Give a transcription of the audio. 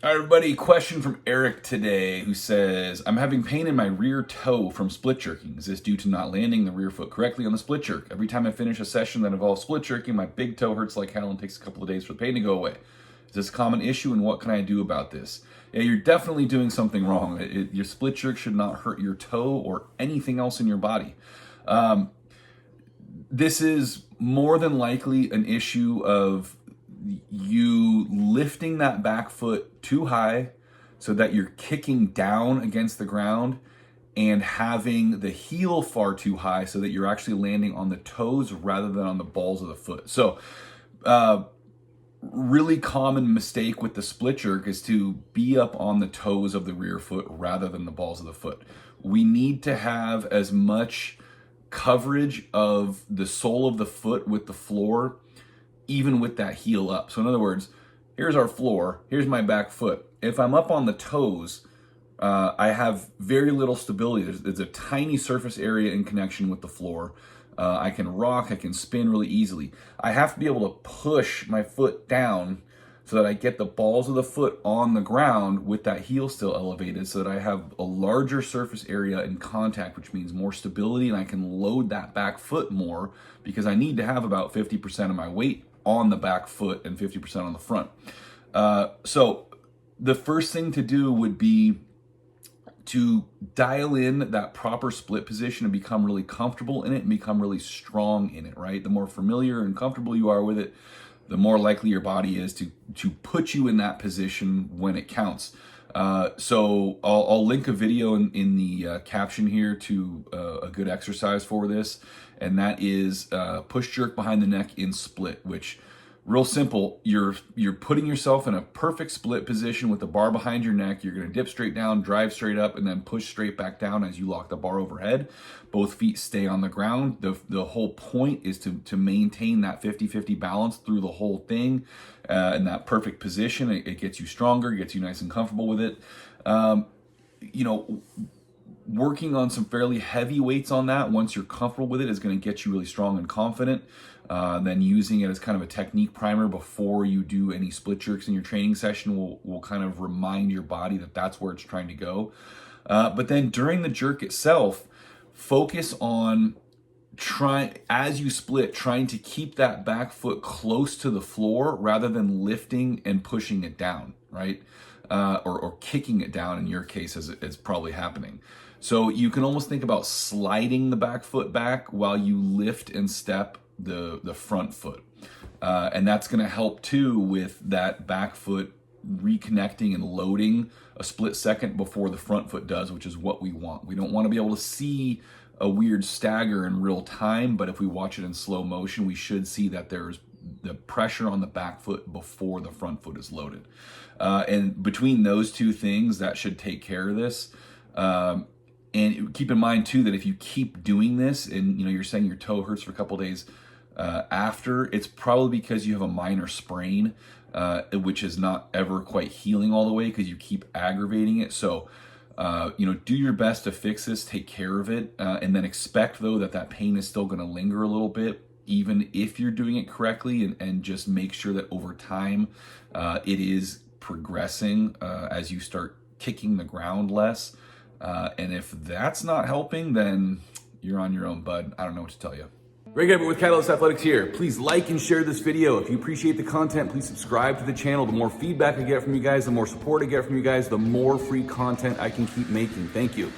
Hi everybody, question from Eric today who says, I'm having pain in my rear toe from split jerking. Is this due to not landing the rear foot correctly on the split jerk? Every time I finish a session that involves split jerking, my big toe hurts like hell and takes a couple of days for the pain to go away. Is this a common issue and what can I do about this? Yeah, you're definitely doing something wrong. Your split jerk should not hurt your toe or anything else in your body. This is more than likely an issue of you lifting that back foot too high so that you're kicking down against the ground and having the heel far too high so that you're actually landing on the toes rather than on the balls of the foot. So really common mistake with the split jerk is to be up on the toes of the rear foot rather than the balls of the foot. We need to have as much coverage of the sole of the foot with the floor, even with that heel up. So in other words, here's our floor, here's my back foot. If I'm up on the toes, I have very little stability. There's a tiny surface area in connection with the floor. I can rock, I can spin really easily. I have to be able to push my foot down so that I get the balls of the foot on the ground with that heel still elevated so that I have a larger surface area in contact, which means more stability, and I can load that back foot more because I need to have about 50% of my weight on the back foot and 50% on the front. So the first thing to do would be to dial in that proper split position and become really comfortable in it and become really strong in it, right? The more familiar and comfortable you are with it, the more likely your body is to put you in that position when it counts. So I'll link a video in the caption here to a good exercise for this, and that is push jerk behind the neck in split, which real simple. You're putting yourself in a perfect split position with the bar behind your neck. You're going to dip straight down, drive straight up, and then push straight back down as you lock the bar overhead. Both feet stay on the ground. The whole point is to maintain that 50-50 balance through the whole thing in that perfect position. It gets you stronger, gets you nice and comfortable with it. Working on some fairly heavy weights on that once you're comfortable with it is going to get you really strong and confident. Then using it as kind of a technique primer before you do any split jerks in your training session will kind of remind your body that that's where it's trying to go. But then during the jerk itself, focus on as you split, trying to keep that back foot close to the floor rather than lifting and pushing it down, right? Or kicking it down in your case as it's probably happening. So you can almost think about sliding the back foot back while you lift and step the front foot. And that's going to help too with that back foot reconnecting and loading a split second before the front foot does, which is what we want. We don't want to be able to see a weird stagger in real time, but if we watch it in slow motion, we should see that there's the pressure on the back foot before the front foot is loaded. And between those two things, that should take care of this. And keep in mind too that if you keep doing this and you're saying your toe hurts for a couple days after, it's probably because you have a minor sprain, which is not ever quite healing all the way because you keep aggravating it. So do your best to fix this, take care of it, and then expect though that pain is still going to linger a little bit even if you're doing it correctly, and just make sure that over time it is progressing as you start kicking the ground less. And if that's not helping, then you're on your own, bud. I don't know what to tell you. Greg Everett with Catalyst Athletics here. Please like and share this video. If you appreciate the content, please subscribe to the channel. The more feedback I get from you guys, the more support I get from you guys, the more free content I can keep making. Thank you.